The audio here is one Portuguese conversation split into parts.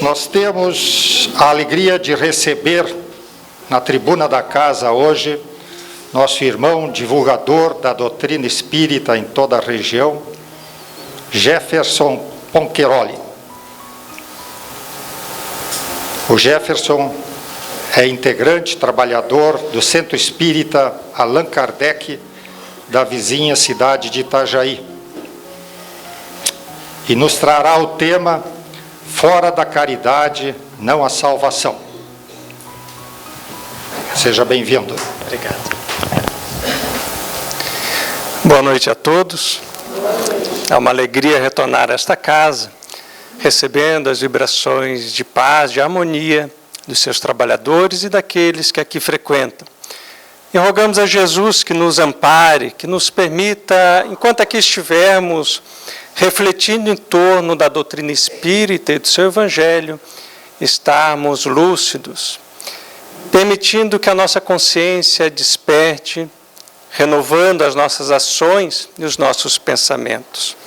Nós temos a alegria de receber na tribuna da casa hoje nosso irmão divulgador da doutrina espírita em toda a região, Jefferson Poncheroli. O Jefferson é integrante, trabalhador do Centro Espírita Allan Kardec, da vizinha cidade de Itajaí. E nos trará o tema Fora da caridade, não há salvação. Seja bem-vindo. Obrigado. Boa noite a todos. É uma alegria retornar a esta casa, recebendo as vibrações de paz, de harmonia dos seus trabalhadores e daqueles que aqui frequentam. E rogamos a Jesus que nos ampare, que nos permita, enquanto aqui estivermos, refletindo em torno da doutrina espírita e do seu evangelho, estarmos lúcidos, permitindo que a nossa consciência desperte, renovando as nossas ações e os nossos pensamentos.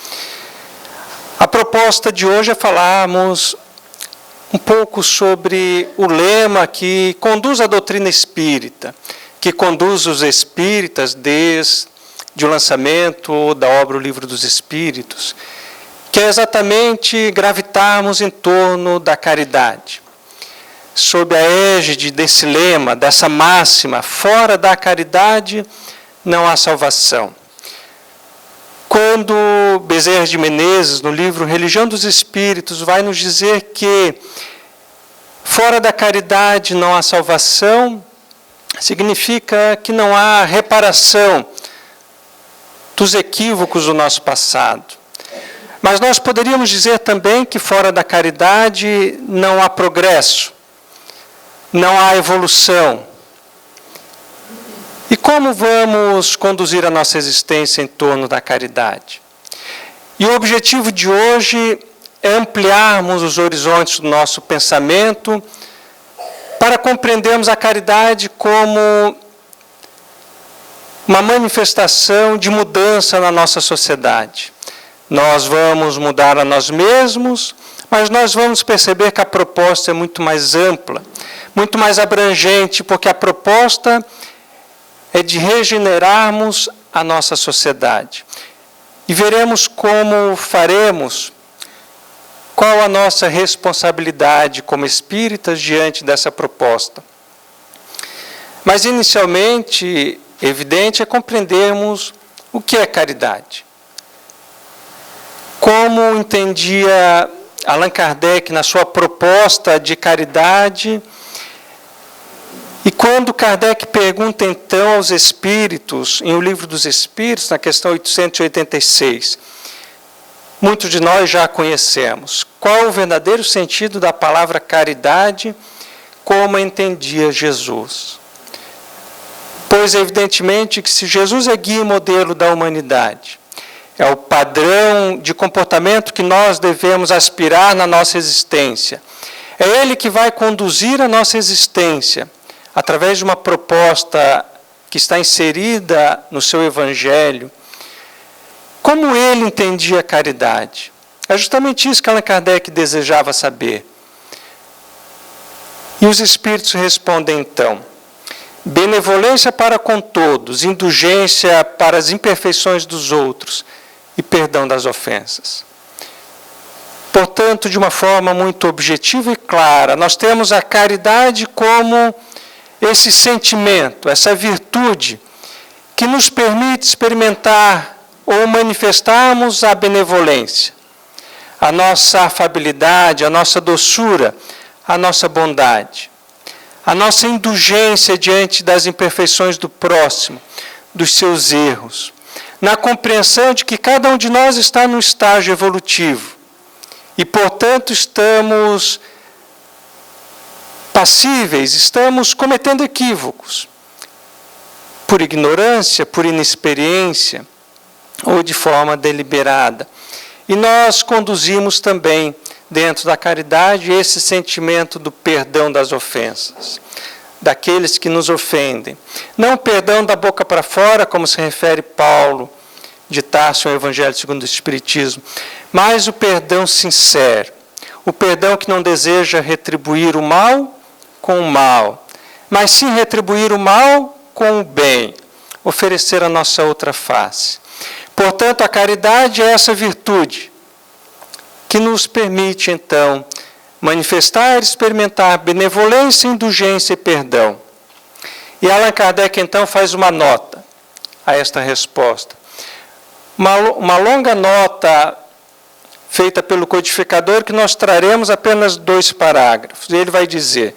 A proposta de hoje é falarmos um pouco sobre o lema que conduz a doutrina espírita, que conduz os espíritas desde o lançamento da obra O Livro dos Espíritos, que é exatamente gravitarmos em torno da caridade. Sob a égide desse lema, dessa máxima, fora da caridade não há salvação. Quando Bezerra de Menezes, no livro Religião dos Espíritos, vai nos dizer que fora da caridade não há salvação, significa que não há reparação dos equívocos do nosso passado. Mas nós poderíamos dizer também que fora da caridade não há progresso, não há evolução. E como vamos conduzir a nossa existência em torno da caridade? E o objetivo de hoje é ampliarmos os horizontes do nosso pensamento para compreendermos a caridade como uma manifestação de mudança na nossa sociedade. Nós vamos mudar a nós mesmos, mas nós vamos perceber que a proposta é muito mais ampla, muito mais abrangente, porque a proposta é de regenerarmos a nossa sociedade. E veremos como faremos, qual a nossa responsabilidade como espíritas diante dessa proposta. Mas, inicialmente, evidente é compreendermos o que é caridade. Como entendia Allan Kardec na sua proposta de caridade, e quando Kardec pergunta então aos espíritos, em O Livro dos Espíritos, na questão 886, muitos de nós já conhecemos, qual o verdadeiro sentido da palavra caridade, como entendia Jesus? Pois, evidentemente, que se Jesus é guia e modelo da humanidade, é o padrão de comportamento que nós devemos aspirar na nossa existência, é Ele que vai conduzir a nossa existência, através de uma proposta que está inserida no seu Evangelho. Como Ele entendia a caridade? É justamente isso que Allan Kardec desejava saber. E os Espíritos respondem então: benevolência para com todos, indulgência para as imperfeições dos outros e perdão das ofensas. Portanto, de uma forma muito objetiva e clara, nós temos a caridade como esse sentimento, essa virtude que nos permite experimentar ou manifestarmos a benevolência, a nossa afabilidade, a nossa doçura, a nossa bondade, a nossa indulgência diante das imperfeições do próximo, dos seus erros, na compreensão de que cada um de nós está num estágio evolutivo e, portanto, estamos passíveis, estamos cometendo equívocos, por ignorância, por inexperiência ou de forma deliberada. E nós conduzimos também, dentro da caridade, esse sentimento do perdão das ofensas, daqueles que nos ofendem. Não o perdão da boca para fora, como se refere Paulo de Tarso ao Evangelho segundo o Espiritismo, mas o perdão sincero, o perdão que não deseja retribuir o mal com o mal, mas sim retribuir o mal com o bem, oferecer a nossa outra face. Portanto, a caridade é essa virtude que nos permite, então, manifestar e experimentar benevolência, indulgência e perdão. E Allan Kardec, então, faz uma nota a esta resposta. Uma longa nota feita pelo codificador, que nós traremos apenas 2 parágrafos. Ele vai dizer: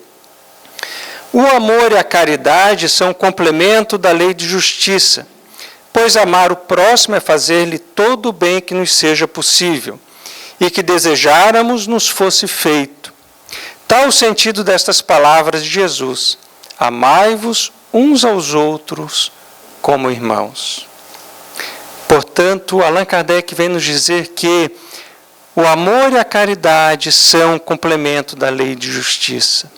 o amor e a caridade são um complemento da lei de justiça, pois amar o próximo é fazer-lhe todo o bem que nos seja possível, e que desejáramos nos fosse feito. Tal o sentido destas palavras de Jesus: amai-vos uns aos outros como irmãos. Portanto, Allan Kardec vem nos dizer que o amor e a caridade são um complemento da lei de justiça.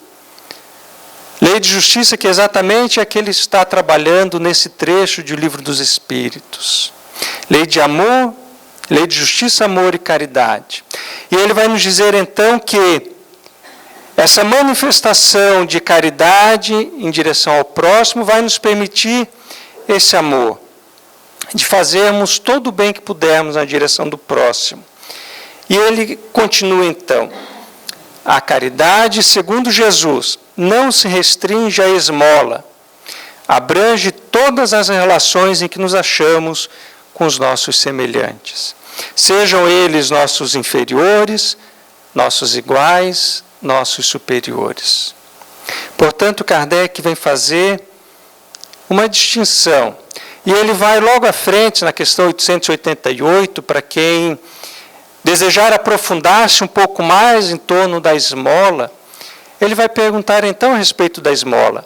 Lei de justiça que exatamente é que ele está trabalhando nesse trecho de O Livro dos Espíritos. Lei de amor, lei de justiça, amor e caridade. E ele vai nos dizer então que essa manifestação de caridade em direção ao próximo vai nos permitir esse amor, de fazermos todo o bem que pudermos na direção do próximo. E ele continua então: a caridade, segundo Jesus, não se restringe à esmola, abrange todas as relações em que nos achamos com os nossos semelhantes, sejam eles nossos inferiores, nossos iguais, nossos superiores. Portanto, Kardec vem fazer uma distinção, e ele vai logo à frente na questão 888, para quem desejar aprofundar-se um pouco mais em torno da esmola, ele vai perguntar então a respeito da esmola.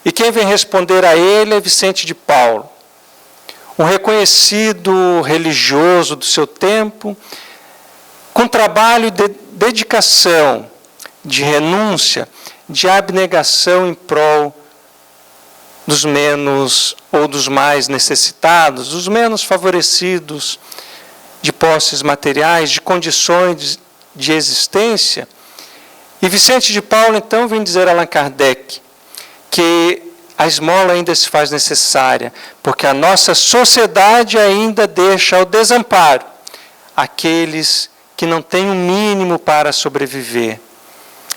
E quem vem responder a ele é Vicente de Paulo, um reconhecido religioso do seu tempo, com trabalho de dedicação, de renúncia, de abnegação em prol dos menos ou dos mais necessitados, dos menos favorecidos, de posses materiais, de condições de existência. E Vicente de Paulo, então, vem dizer a Allan Kardec que a esmola ainda se faz necessária, porque a nossa sociedade ainda deixa ao desamparo aqueles que não têm o mínimo para sobreviver.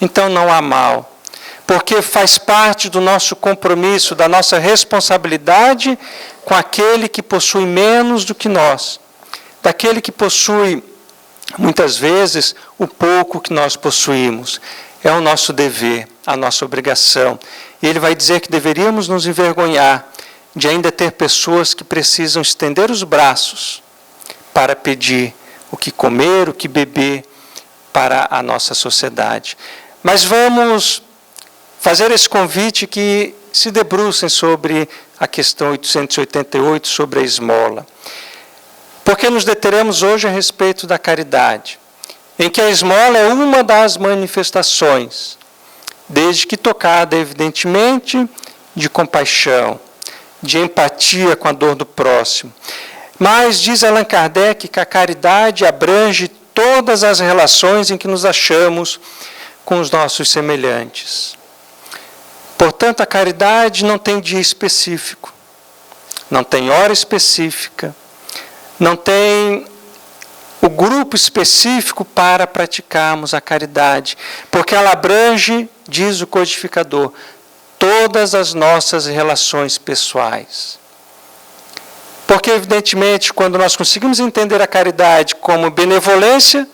Então não há mal, porque faz parte do nosso compromisso, da nossa responsabilidade com aquele que possui menos do que nós, daquele que possui, muitas vezes, o pouco que nós possuímos. É o nosso dever, a nossa obrigação. E ele vai dizer que deveríamos nos envergonhar de ainda ter pessoas que precisam estender os braços para pedir o que comer, o que beber para a nossa sociedade. Mas vamos fazer esse convite que se debrucem sobre a questão 888, sobre a esmola. Porque nos deteremos hoje a respeito da caridade, em que a esmola é uma das manifestações, desde que tocada, evidentemente, de compaixão, de empatia com a dor do próximo. Mas diz Allan Kardec que a caridade abrange todas as relações em que nos achamos com os nossos semelhantes. Portanto, a caridade não tem dia específico, não tem hora específica, não tem o grupo específico para praticarmos a caridade, porque ela abrange, diz o codificador, todas as nossas relações pessoais. Porque, evidentemente, quando nós conseguimos entender a caridade como benevolência,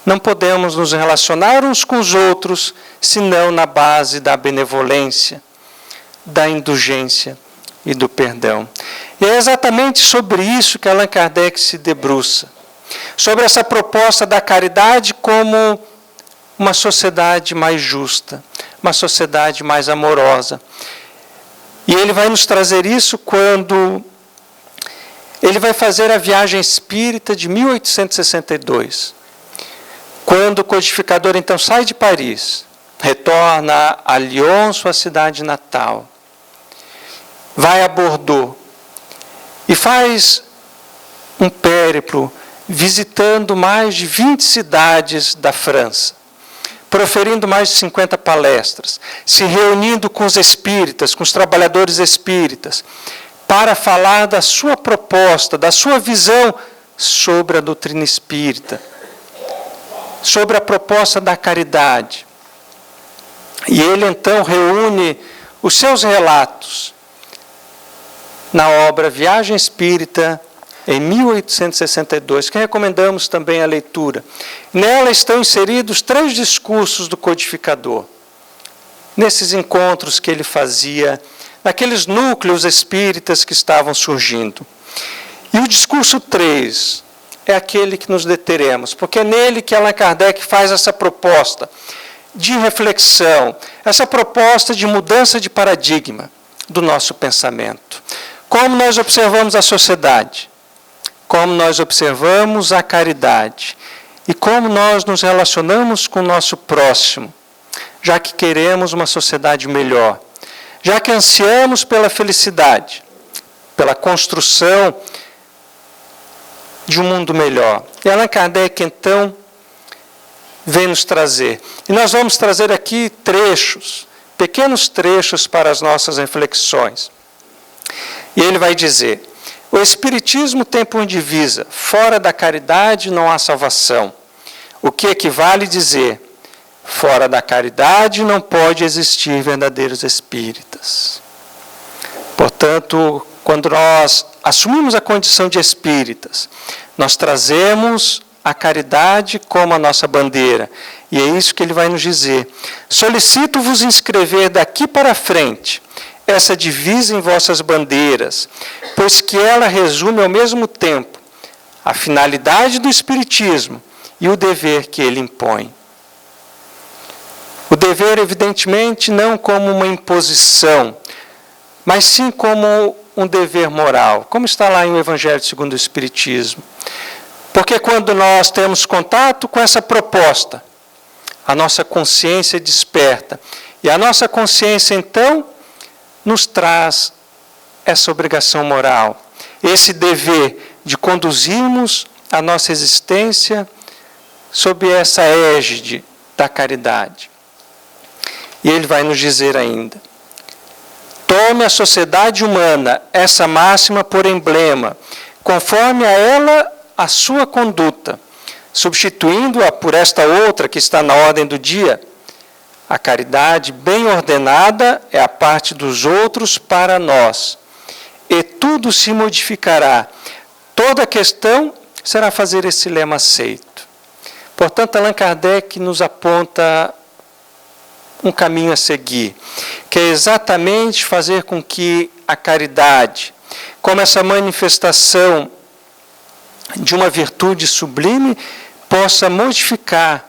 não podemos nos relacionar uns com os outros, senão na base da benevolência, da indulgência e do perdão. E é exatamente sobre isso que Allan Kardec se debruça, sobre essa proposta da caridade como uma sociedade mais justa, uma sociedade mais amorosa. E ele vai nos trazer isso quando ele vai fazer a viagem espírita de 1862, quando o codificador então sai de Paris, retorna a Lyon, sua cidade natal, vai a Bordeaux e faz um périplo visitando mais de 20 cidades da França, proferindo mais de 50 palestras, se reunindo com os espíritas, com os trabalhadores espíritas, para falar da sua proposta, da sua visão sobre a doutrina espírita, sobre a proposta da caridade. E ele então reúne os seus relatos na obra Viagem Espírita, em 1862, que recomendamos também a leitura. Nela estão inseridos 3 discursos do codificador, nesses encontros que ele fazia, naqueles núcleos espíritas que estavam surgindo. E o discurso 3 é aquele que nos deteremos, porque é nele que Allan Kardec faz essa proposta de reflexão, essa proposta de mudança de paradigma do nosso pensamento. Como nós observamos a sociedade, como nós observamos a caridade e como nós nos relacionamos com o nosso próximo, já que queremos uma sociedade melhor, já que ansiamos pela felicidade, pela construção de um mundo melhor. E Allan Kardec, então, vem nos trazer. E nós vamos trazer aqui trechos, pequenos trechos para as nossas reflexões. E ele vai dizer: o Espiritismo tem por divisa: fora da caridade não há salvação. O que equivale dizer: fora da caridade não pode existir verdadeiros espíritas. Portanto, quando nós assumimos a condição de espíritas, nós trazemos a caridade como a nossa bandeira. E é isso que ele vai nos dizer: solicito-vos inscrever daqui para frente essa divisa em vossas bandeiras, pois que ela resume ao mesmo tempo a finalidade do Espiritismo e o dever que ele impõe. O dever, evidentemente, não como uma imposição, mas sim como um dever moral, como está lá em O Evangelho segundo o Espiritismo. Porque quando nós temos contato com essa proposta, a nossa consciência desperta, e a nossa consciência, então, nos traz essa obrigação moral, esse dever de conduzirmos a nossa existência sob essa égide da caridade. E ele vai nos dizer ainda: tome a sociedade humana essa máxima por emblema, conforme a ela a sua conduta, substituindo-a por esta outra que está na ordem do dia. A caridade bem ordenada é a parte dos outros para nós, e tudo se modificará. Toda a questão será fazer esse lema aceito. Portanto, Allan Kardec nos aponta um caminho a seguir, que é exatamente fazer com que a caridade, como essa manifestação de uma virtude sublime, possa modificar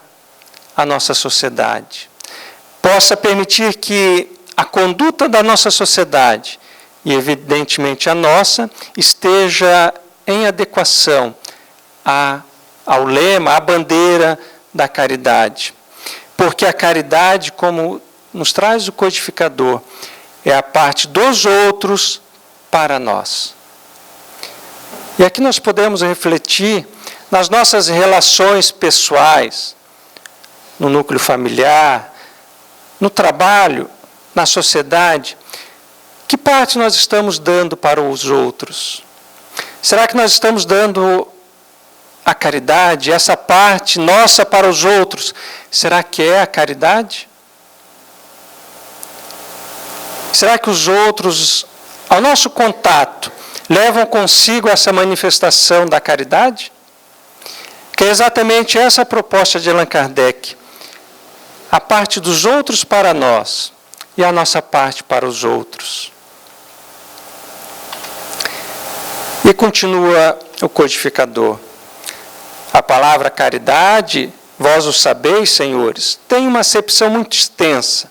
a nossa sociedade, possa permitir que a conduta da nossa sociedade, e evidentemente a nossa, esteja em adequação ao lema, à bandeira da caridade. Porque a caridade, como nos traz o codificador, é a parte dos outros para nós. E aqui nós podemos refletir nas nossas relações pessoais, no núcleo familiar, no trabalho, na sociedade. Que parte nós estamos dando para os outros? Será que nós estamos dando a caridade, essa parte nossa para os outros? Será que é a caridade? Será que os outros, ao nosso contato, levam consigo essa manifestação da caridade? Que é exatamente essa a proposta de Allan Kardec. A parte dos outros para nós e a nossa parte para os outros. E continua o codificador: a palavra caridade, vós o sabeis, senhores, tem uma acepção muito extensa.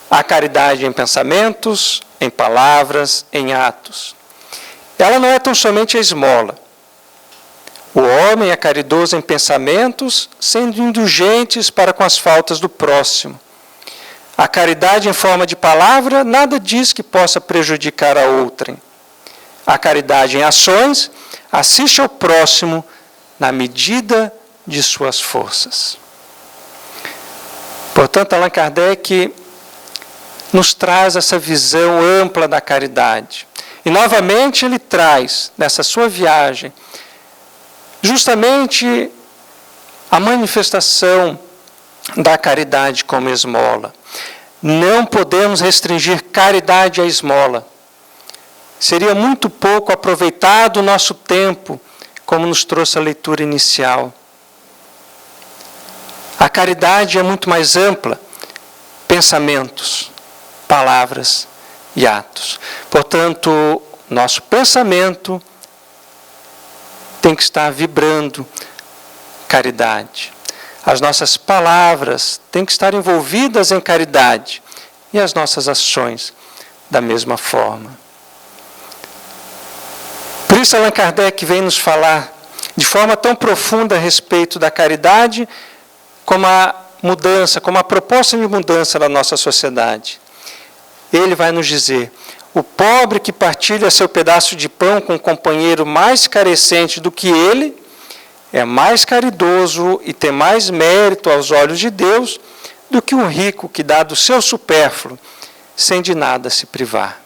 A caridade em pensamentos, em palavras, em atos. Ela não é tão somente a esmola. O homem é caridoso em pensamentos, sendo indulgentes para com as faltas do próximo. A caridade em forma de palavra nada diz que possa prejudicar a outrem. A caridade em ações assiste ao próximo na medida de suas forças. Portanto, Allan Kardec nos traz essa visão ampla da caridade. E, novamente, ele traz, nessa sua viagem, justamente a manifestação da caridade como esmola. Não podemos restringir caridade à esmola. Seria muito pouco aproveitado o nosso tempo, como nos trouxe a leitura inicial. A caridade é muito mais ampla, pensamentos, palavras e atos. Portanto, nosso pensamento tem que estar vibrando caridade. As nossas palavras têm que estar envolvidas em caridade e as nossas ações da mesma forma. Por isso, Allan Kardec vem nos falar de forma tão profunda a respeito da caridade, como a mudança, como a proposta de mudança da nossa sociedade. Ele vai nos dizer: o pobre que partilha seu pedaço de pão com um companheiro mais carecente do que ele, é mais caridoso e tem mais mérito aos olhos de Deus do que um rico que dá do seu supérfluo, sem de nada se privar.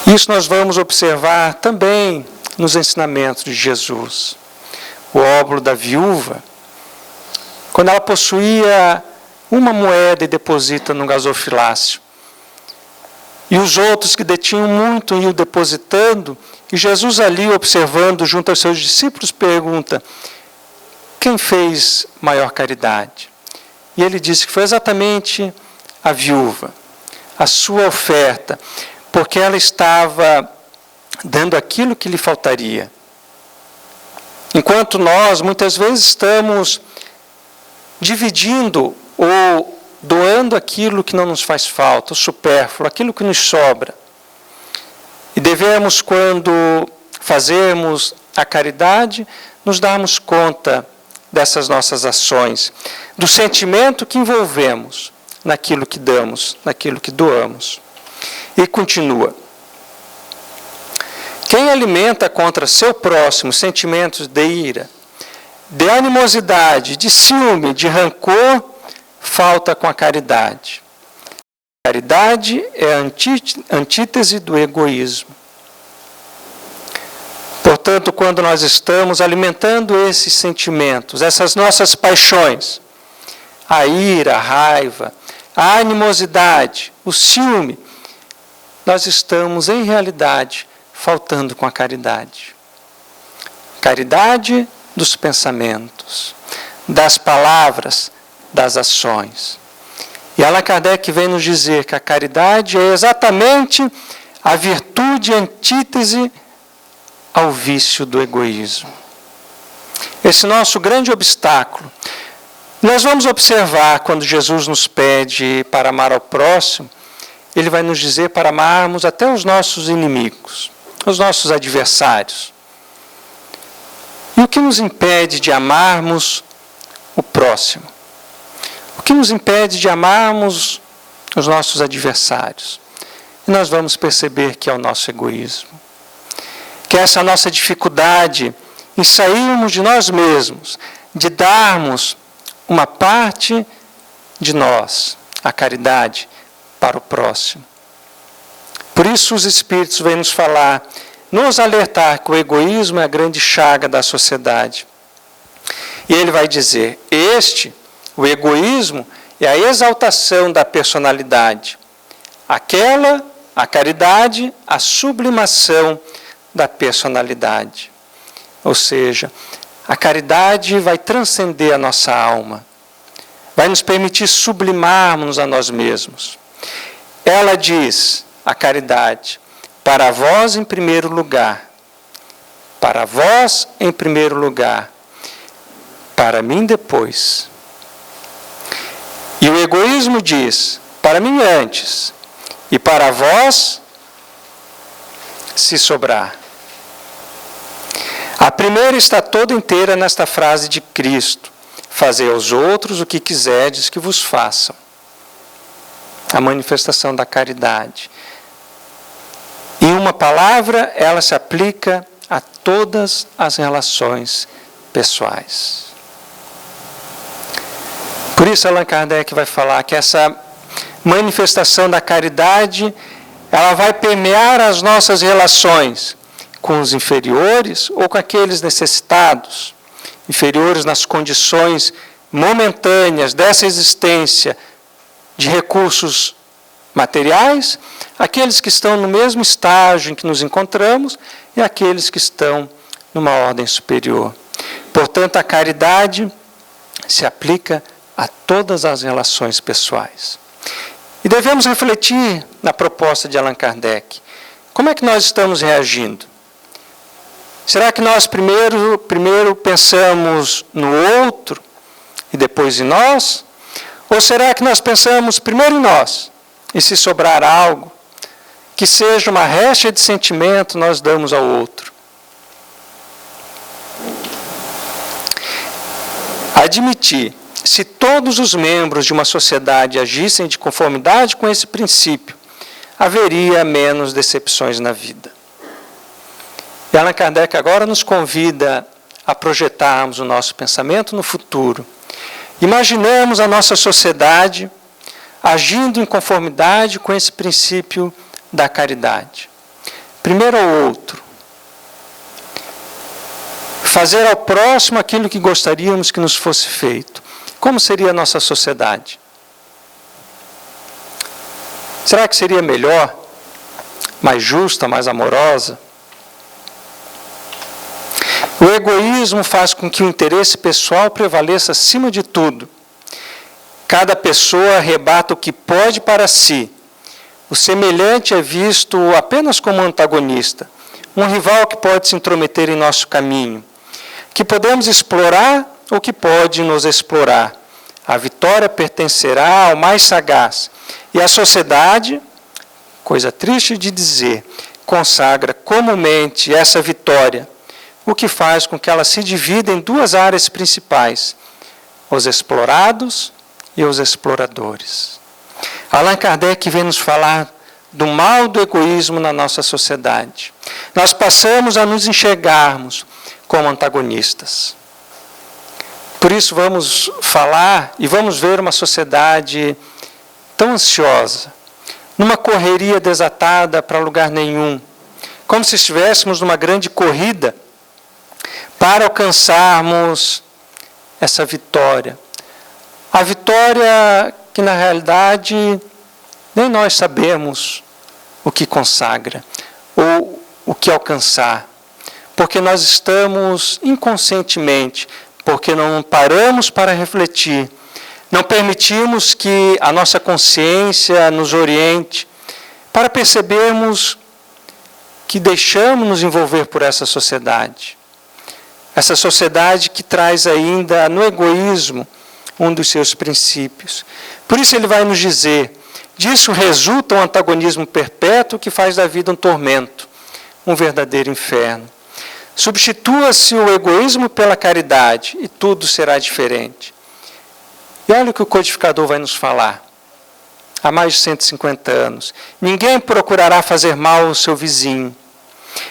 Isso nós vamos observar também nos ensinamentos de Jesus. O óbolo da viúva, quando ela possuía uma moeda e deposita no gasofilácio, e os outros que detinham muito iam depositando, e Jesus ali observando junto aos seus discípulos pergunta: quem fez maior caridade? E ele disse que foi exatamente a viúva, a sua oferta, porque ela estava dando aquilo que lhe faltaria. Enquanto nós, muitas vezes, estamos dividindo ou doando aquilo que não nos faz falta, o supérfluo, aquilo que nos sobra. E devemos, quando fazermos a caridade, nos darmos conta dessas nossas ações, do sentimento que envolvemos naquilo que damos, naquilo que doamos. E continua: quem alimenta contra seu próximo sentimentos de ira, de animosidade, de ciúme, de rancor, falta com a caridade. A caridade é a antítese do egoísmo. Portanto, quando nós estamos alimentando esses sentimentos, essas nossas paixões, a ira, a raiva, a animosidade, o ciúme, nós estamos, em realidade, faltando com a caridade. Caridade dos pensamentos, das palavras, das ações. E Allan Kardec vem nos dizer que a caridade é exatamente a virtude antítese ao vício do egoísmo. Esse nosso grande obstáculo. Nós vamos observar quando Jesus nos pede para amar ao próximo, ele vai nos dizer para amarmos até os nossos inimigos, os nossos adversários. E o que nos impede de amarmos o próximo? O que nos impede de amarmos os nossos adversários? E nós vamos perceber que é o nosso egoísmo. Que é essa nossa dificuldade em sairmos de nós mesmos, de darmos uma parte de nós, a caridade, para o próximo. Por isso os Espíritos vêm nos falar, nos alertar que o egoísmo é a grande chaga da sociedade. E ele vai dizer, o egoísmo, é a exaltação da personalidade. A caridade, a sublimação da personalidade. Ou seja, a caridade vai transcender a nossa alma. Vai nos permitir sublimarmos a nós mesmos. Ela diz, a caridade, para vós em primeiro lugar. Para vós em primeiro lugar. Para mim depois. E o egoísmo diz, para mim antes. E para vós, se sobrar. A primeira está toda inteira nesta frase de Cristo. Fazei aos outros o que quiserdes que vos façam. A manifestação da caridade. E um uma palavra, ela se aplica a todas as relações pessoais. Por isso Allan Kardec vai falar que essa manifestação da caridade, ela vai permear as nossas relações com os inferiores ou com aqueles necessitados, inferiores nas condições momentâneas dessa existência de recursos materiais, aqueles que estão no mesmo estágio em que nos encontramos e aqueles que estão numa ordem superior. Portanto, a caridade se aplica a todas as relações pessoais. E devemos refletir na proposta de Allan Kardec. Como é que nós estamos reagindo? Será que nós primeiro pensamos no outro e depois em nós? Ou será que nós pensamos primeiro em nós e, se sobrar algo, que seja uma récia de sentimento, nós damos ao outro? Admitir, se todos os membros de uma sociedade agissem de conformidade com esse princípio, haveria menos decepções na vida. E Allan Kardec agora nos convida a projetarmos o nosso pensamento no futuro. Imaginamos a nossa sociedade agindo em conformidade com esse princípio da caridade. Primeiro ao outro. Fazer ao próximo aquilo que gostaríamos que nos fosse feito. Como seria a nossa sociedade? Será que seria melhor, mais justa, mais amorosa? O egoísmo faz com que o interesse pessoal prevaleça acima de tudo. Cada pessoa arrebata o que pode para si. O semelhante é visto apenas como antagonista, um rival que pode se intrometer em nosso caminho, que podemos explorar ou que pode nos explorar. A vitória pertencerá ao mais sagaz. E a sociedade, coisa triste de dizer, consagra comumente essa vitória, o que faz com que ela se divida em duas áreas principais, os explorados e os exploradores. Allan Kardec vem nos falar do mal do egoísmo na nossa sociedade. Nós passamos a nos enxergarmos como antagonistas. Por isso vamos falar e vamos ver uma sociedade tão ansiosa, numa correria desatada para lugar nenhum, como se estivéssemos numa grande corrida para alcançarmos essa vitória. A vitória que, na realidade, nem nós sabemos o que consagra ou o que alcançar, porque nós estamos inconscientemente, porque não paramos para refletir, não permitimos que a nossa consciência nos oriente para percebermos que deixamos nos envolver por essa sociedade. Essa sociedade que traz ainda no egoísmo um dos seus princípios. Por isso ele vai nos dizer, disso resulta um antagonismo perpétuo que faz da vida um tormento, um verdadeiro inferno. Substitua-se o egoísmo pela caridade e tudo será diferente. E olha o que o codificador vai nos falar. Há mais de 150 anos. Ninguém procurará fazer mal ao seu vizinho.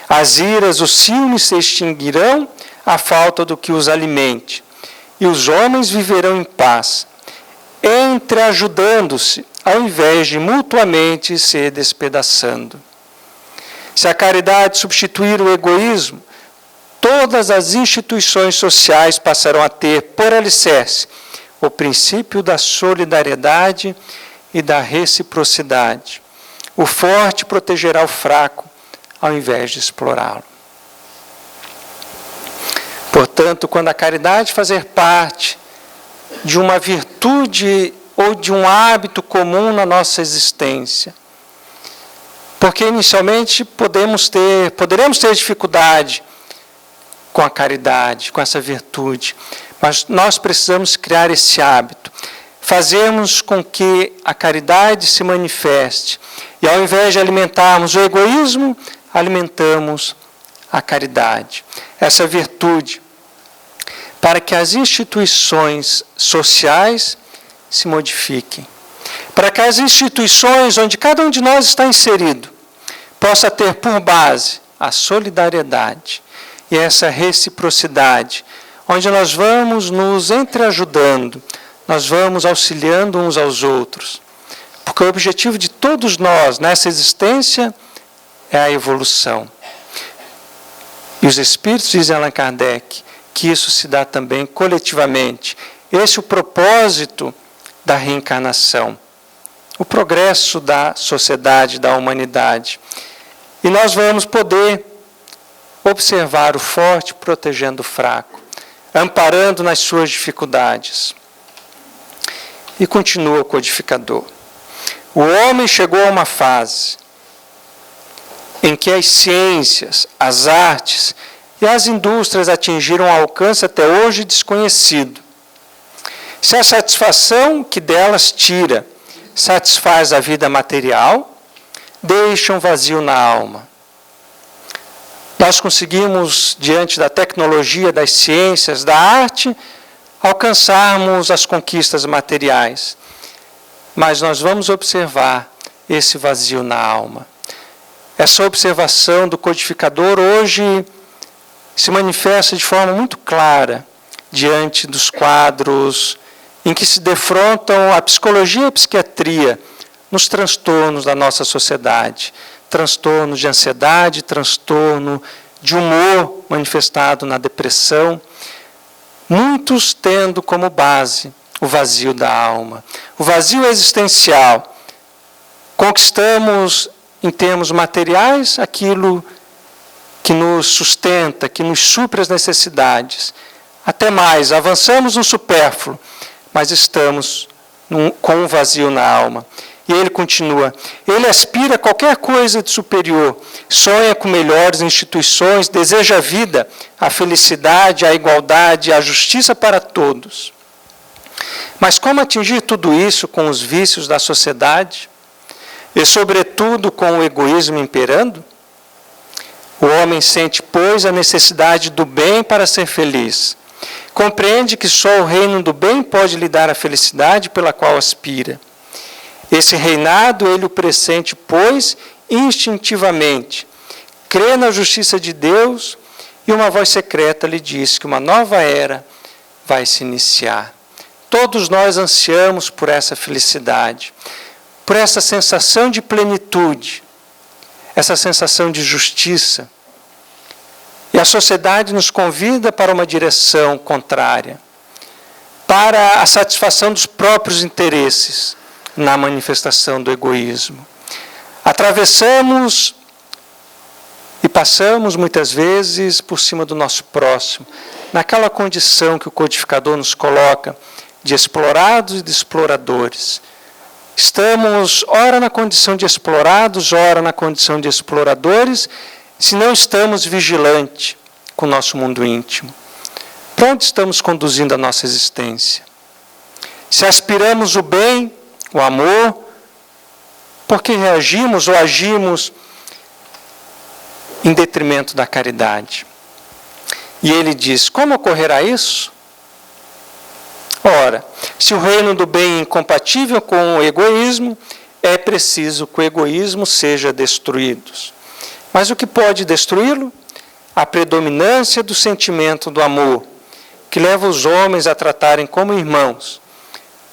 As iras, os ciúmes se extinguirão à falta do que os alimente. E os homens viverão em paz, entreajudando-se, ao invés de mutuamente se despedaçando. Se a caridade substituir o egoísmo, todas as instituições sociais passarão a ter por alicerce o princípio da solidariedade e da reciprocidade. O forte protegerá o fraco, ao invés de explorá-lo. Portanto, quando a caridade fazer parte de uma virtude ou de um hábito comum na nossa existência, porque inicialmente poderemos ter dificuldade com a caridade, com essa virtude, mas nós precisamos criar esse hábito, fazermos com que a caridade se manifeste, e ao invés de alimentarmos o egoísmo, alimentamos a caridade, essa virtude, para que as instituições sociais se modifiquem, para que as instituições onde cada um de nós está inserido possa ter por base a solidariedade e essa reciprocidade, onde nós vamos nos entreajudando, nós vamos auxiliando uns aos outros. Porque o objetivo de todos nós nessa existência é a evolução. E os Espíritos, dizem Allan Kardec, que isso se dá também coletivamente. Esse é o propósito da reencarnação, o progresso da sociedade, da humanidade. E nós vamos poder observar o forte protegendo o fraco, amparando nas suas dificuldades. E continua o codificador. O homem chegou a uma fase em que as ciências, as artes e as indústrias atingiram um alcance até hoje desconhecido. Se a satisfação que delas tira satisfaz a vida material, deixa um vazio na alma. Nós conseguimos, diante da tecnologia, das ciências, da arte, alcançarmos as conquistas materiais. Mas nós vamos observar esse vazio na alma. Essa observação do codificador hoje se manifesta de forma muito clara diante dos quadros em que se defrontam a psicologia e a psiquiatria nos transtornos da nossa sociedade. Transtorno de ansiedade, transtorno de humor manifestado na depressão. Muitos tendo como base o vazio da alma, o vazio existencial. Conquistamos, em termos materiais, aquilo que nos sustenta, que nos supre as necessidades. Até mais, avançamos no supérfluo, mas estamos com um vazio na alma. E ele continua, ele aspira a qualquer coisa de superior, sonha com melhores instituições, deseja a vida, a felicidade, a igualdade, a justiça para todos. Mas como atingir tudo isso com os vícios da sociedade? E, sobretudo, com o egoísmo imperando? O homem sente, pois, a necessidade do bem para ser feliz. Compreende que só o reino do bem pode lhe dar a felicidade pela qual aspira. Esse reinado ele o pressente, pois, instintivamente. Crê na justiça de Deus e uma voz secreta lhe diz que uma nova era vai se iniciar. Todos nós ansiamos por essa felicidade, por essa sensação de plenitude, essa sensação de justiça. E a sociedade nos convida para uma direção contrária, para a satisfação dos próprios interesses na manifestação do egoísmo. Atravessamos e passamos muitas vezes por cima do nosso próximo, naquela condição que o codificador nos coloca de explorados e de exploradores. Estamos, ora na condição de explorados, ora na condição de exploradores, se não estamos vigilantes com o nosso mundo íntimo. Para onde estamos conduzindo a nossa existência? Se aspiramos o bem, o amor, porque reagimos ou agimos em detrimento da caridade? E ele diz, como ocorrerá isso? Ora, se o reino do bem é incompatível com o egoísmo, é preciso que o egoísmo seja destruído. Mas o que pode destruí-lo? A predominância do sentimento do amor, que leva os homens a tratarem como irmãos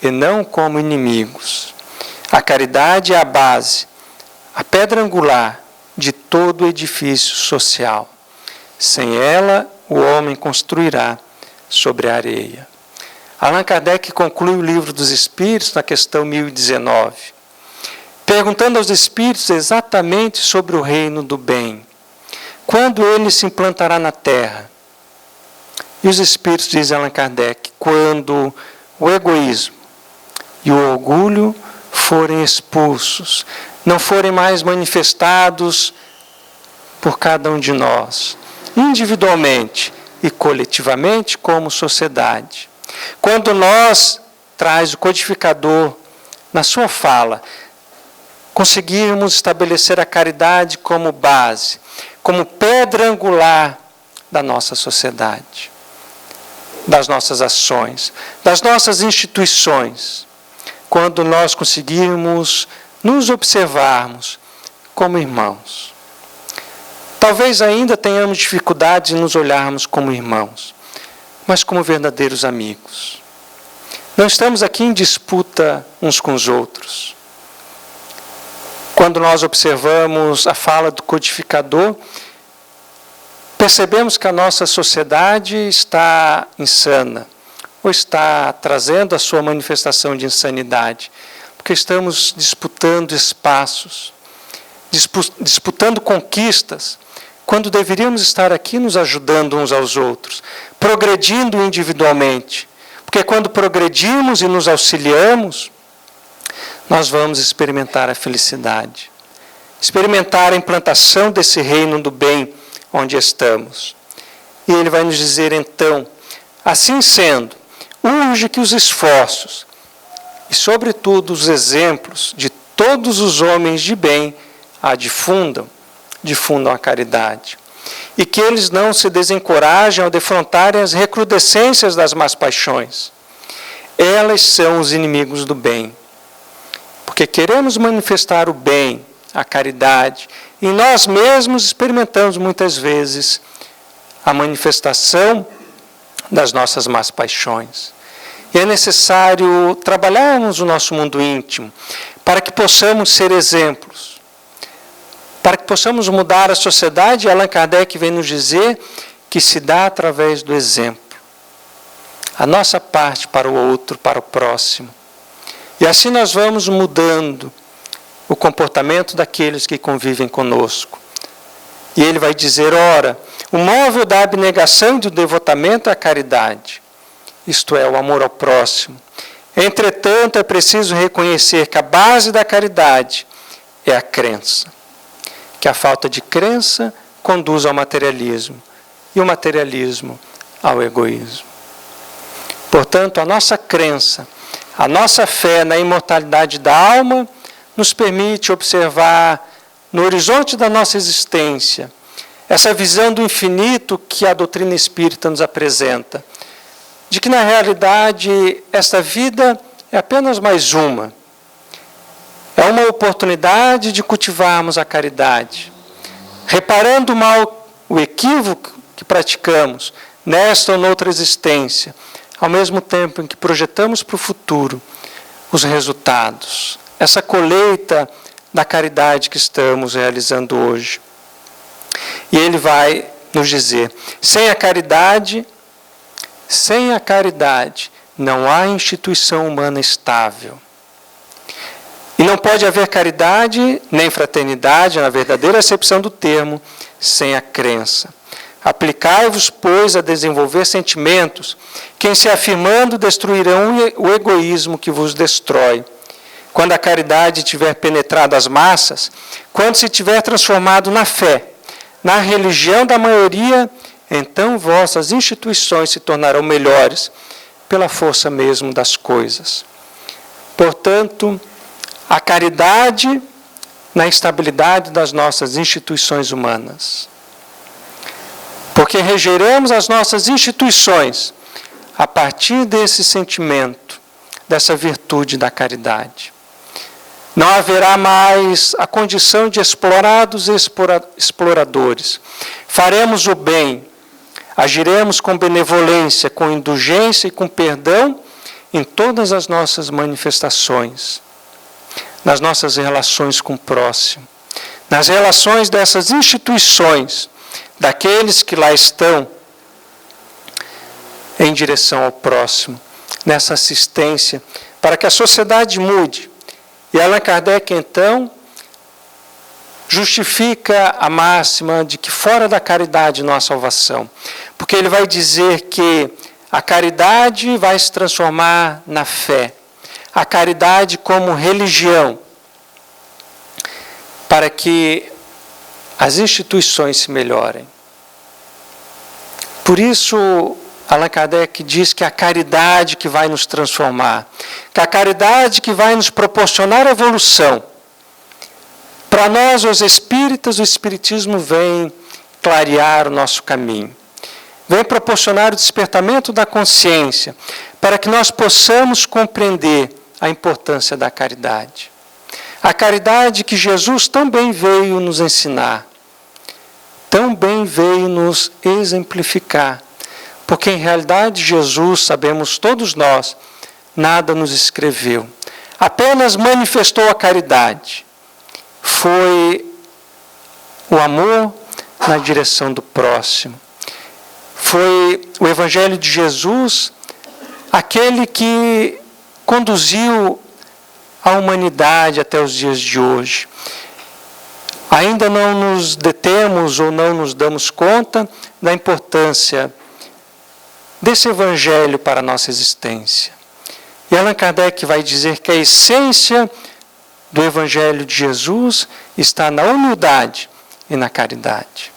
e não como inimigos. A caridade é a base, a pedra angular de todo o edifício social. Sem ela, o homem construirá sobre a areia. Allan Kardec conclui o Livro dos Espíritos na questão 1019, perguntando aos Espíritos exatamente sobre o reino do bem. Quando ele se implantará na Terra? E os Espíritos, diz Allan Kardec, quando o egoísmo e o orgulho forem expulsos, não forem mais manifestados por cada um de nós, individualmente e coletivamente como sociedade. Quando nós, traz o codificador na sua fala, conseguirmos estabelecer a caridade como base, como pedra angular da nossa sociedade, das nossas ações, das nossas instituições, quando nós conseguirmos nos observarmos como irmãos, Talvez ainda tenhamos dificuldades em nos olharmos como irmãos, mas como verdadeiros amigos. Não estamos aqui em disputa uns com os outros. Quando nós observamos a fala do codificador, percebemos que a nossa sociedade está insana, ou está trazendo a sua manifestação de insanidade, porque estamos disputando espaços, disputando conquistas, quando deveríamos estar aqui nos ajudando uns aos outros, progredindo individualmente, porque quando progredimos e nos auxiliamos, nós vamos experimentar a felicidade, experimentar a implantação desse reino do bem onde estamos. E ele vai nos dizer então, assim sendo, urge que os esforços e sobretudo os exemplos de todos os homens de bem a difundam a caridade. E que eles não se desencorajem ao defrontarem as recrudescências das más paixões. Elas são os inimigos do bem. Porque queremos manifestar o bem, a caridade, e nós mesmos experimentamos muitas vezes a manifestação das nossas más paixões. E é necessário trabalharmos o nosso mundo íntimo para que possamos ser exemplos, para que possamos mudar a sociedade. Allan Kardec vem nos dizer que se dá através do exemplo. A nossa parte para o outro, para o próximo. E assim nós vamos mudando o comportamento daqueles que convivem conosco. E ele vai dizer, ora, o móvel da abnegação e do devotamento é a caridade, isto é, o amor ao próximo. Entretanto, é preciso reconhecer que a base da caridade é a crença, que a falta de crença conduz ao materialismo, e o materialismo ao egoísmo. Portanto, a nossa crença, a nossa fé na imortalidade da alma nos permite observar no horizonte da nossa existência essa visão do infinito que a doutrina espírita nos apresenta, de que na realidade esta vida é apenas mais uma. É uma oportunidade de cultivarmos a caridade, reparando mal o equívoco que praticamos nesta ou noutra existência, ao mesmo tempo em que projetamos para o futuro os resultados, essa colheita da caridade que estamos realizando hoje. E ele vai nos dizer, sem a caridade não há instituição humana estável. E não pode haver caridade nem fraternidade, na verdadeira acepção do termo, sem a crença. Aplicai-vos, pois, a desenvolver sentimentos que, em se afirmando, destruirão o egoísmo que vos destrói. Quando a caridade tiver penetrado as massas, quando se tiver transformado na fé, na religião da maioria, então vossas instituições se tornarão melhores, pela força mesmo das coisas. Portanto, a caridade na estabilidade das nossas instituições humanas. Porque regeremos as nossas instituições a partir desse sentimento, dessa virtude da caridade. Não haverá mais a condição de explorados e exploradores. Faremos o bem, agiremos com benevolência, com indulgência e com perdão em todas as nossas manifestações, nas nossas relações com o próximo, nas relações dessas instituições, daqueles que lá estão em direção ao próximo, nessa assistência, para que a sociedade mude. E Allan Kardec, então, justifica a máxima de que fora da caridade não há salvação. Porque ele vai dizer que a caridade vai se transformar na fé. A caridade como religião. Para que as instituições se melhorem. Por isso, Allan Kardec diz que é a caridade que vai nos transformar, que é a caridade que vai nos proporcionar evolução. Para nós, os espíritas, o Espiritismo vem clarear o nosso caminho, vem proporcionar o despertamento da consciência, para que nós possamos compreender a importância da caridade. A caridade que Jesus também veio nos ensinar, também veio nos exemplificar. Porque em realidade Jesus, sabemos todos nós, nada nos escreveu. Apenas manifestou a caridade. Foi o amor na direção do próximo. Foi o Evangelho de Jesus aquele que conduziu a humanidade até os dias de hoje. Ainda não nos detemos ou não nos damos conta da importância desse Evangelho para a nossa existência. E Allan Kardec vai dizer que a essência do Evangelho de Jesus está na humildade e na caridade.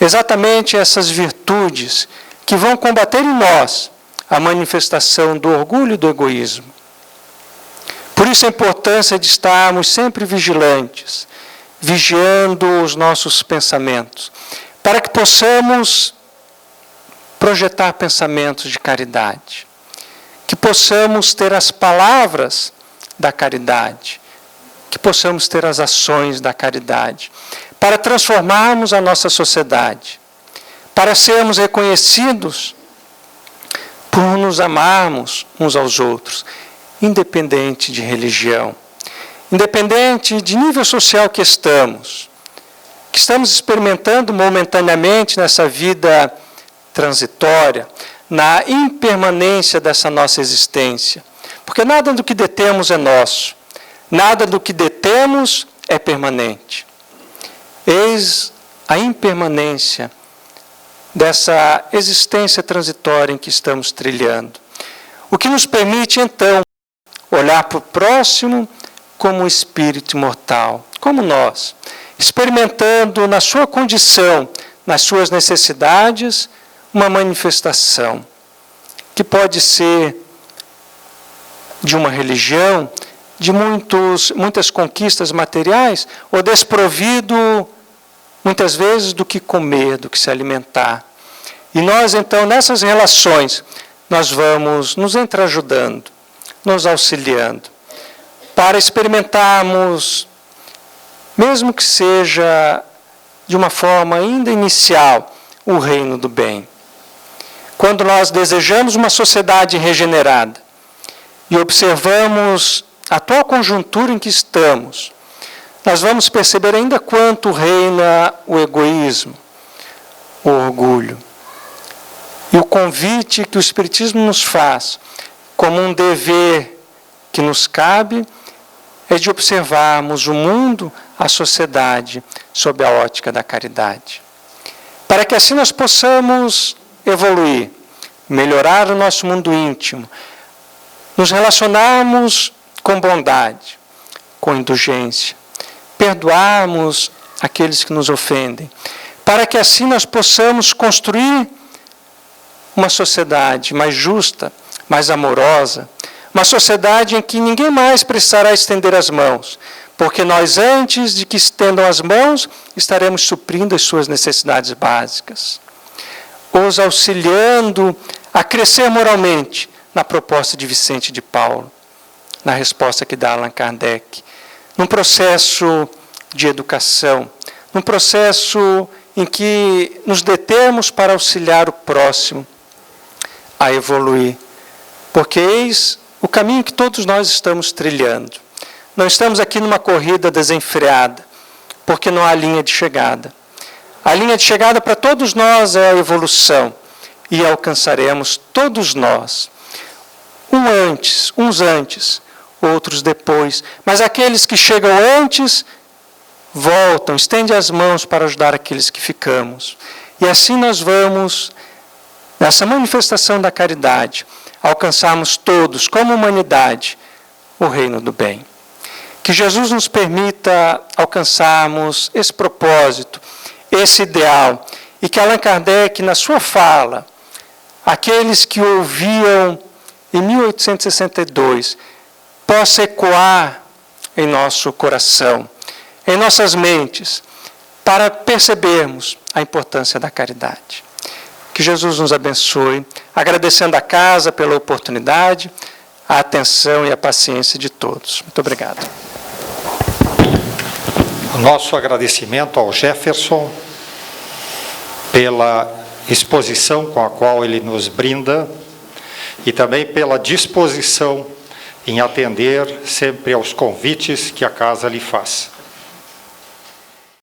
Exatamente essas virtudes que vão combater em nós a manifestação do orgulho e do egoísmo. Por isso a importância de estarmos sempre vigilantes, vigiando os nossos pensamentos, para que possamos projetar pensamentos de caridade, que possamos ter as palavras da caridade, que possamos ter as ações da caridade, para transformarmos a nossa sociedade, para sermos reconhecidos por nos amarmos uns aos outros, independente de religião, independente de nível social que estamos experimentando momentaneamente nessa vida transitória, na impermanência dessa nossa existência. Porque nada do que detemos é nosso, nada do que detemos é permanente. Eis a impermanência dessa existência transitória em que estamos trilhando. O que nos permite, então, olhar para o próximo como um espírito imortal, como nós, experimentando na sua condição, nas suas necessidades, uma manifestação que pode ser de uma religião, de muitas conquistas materiais, ou desprovido, muitas vezes, do que comer, do que se alimentar. E nós, então, nessas relações, nós vamos nos entreajudando, nos auxiliando, para experimentarmos, mesmo que seja de uma forma ainda inicial, o reino do bem. Quando nós desejamos uma sociedade regenerada e observamos a atual conjuntura em que estamos, nós vamos perceber ainda quanto reina o egoísmo, o orgulho. E o convite que o Espiritismo nos faz, como um dever que nos cabe, é de observarmos o mundo, a sociedade, sob a ótica da caridade. Para que assim nós possamos evoluir, melhorar o nosso mundo íntimo, nos relacionarmos com bondade, com indulgência, perdoarmos aqueles que nos ofendem, para que assim nós possamos construir uma sociedade mais justa, mais amorosa, uma sociedade em que ninguém mais precisará estender as mãos, porque nós, antes de que estendam as mãos, estaremos suprindo as suas necessidades básicas, os auxiliando a crescer moralmente, na proposta de Vicente de Paulo, na resposta que dá Allan Kardec, num processo de educação, num processo em que nos detemos para auxiliar o próximo a evoluir, porque eis o caminho que todos nós estamos trilhando. Não estamos aqui numa corrida desenfreada, porque não há linha de chegada. A linha de chegada para todos nós é a evolução, e alcançaremos todos nós. Uns antes, outros depois. Mas aqueles que chegam antes, voltam, estendem as mãos para ajudar aqueles que ficamos. E assim nós vamos, nessa manifestação da caridade, alcançarmos todos, como humanidade, o reino do bem. Que Jesus nos permita alcançarmos esse propósito, esse ideal, e que Allan Kardec, na sua fala, aqueles que ouviam em 1862, possa ecoar em nosso coração, em nossas mentes, para percebermos a importância da caridade. Que Jesus nos abençoe, agradecendo a casa pela oportunidade, a atenção e a paciência de todos. Muito obrigado. O nosso agradecimento ao Jefferson pela exposição com a qual ele nos brinda e também pela disposição em atender sempre aos convites que a casa lhe faz.